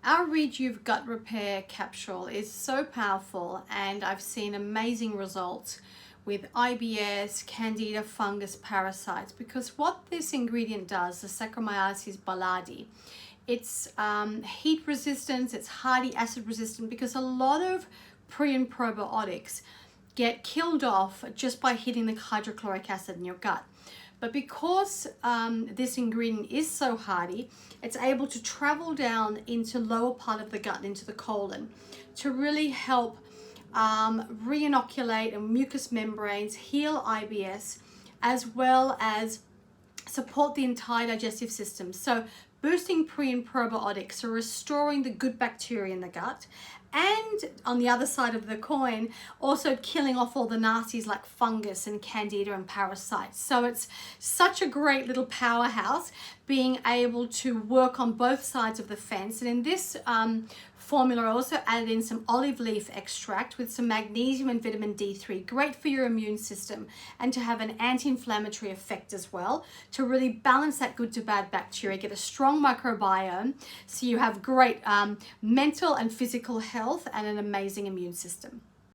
Our Rejuve Gut Repair capsule is so powerful, and I've seen amazing results with IBS, Candida fungus parasites, because what this ingredient does, the Saccharomyces boulardii, it's heat resistant, it's hardy acid resistant, because a lot of pre and probiotics get killed off just by hitting the hydrochloric acid in your gut. But because this ingredient is so hardy, it's able to travel down into lower part of the gut, into the colon, to really help re-inoculate and mucous membranes, heal IBS, as well as support the entire digestive system. So boosting pre and probiotics, so restoring the good bacteria in the gut, and on the other side of the coin, also killing off all the nasties like fungus and candida and parasites. So it's such a great little powerhouse, being able to work on both sides of the fence. And in this formula, I also added in some olive leaf extract with some magnesium and vitamin D3, great for your immune system, and to have an anti-inflammatory effect as well, to really balance that good to bad bacteria, get a strong microbiome, so you have great mental and physical health and an amazing immune system.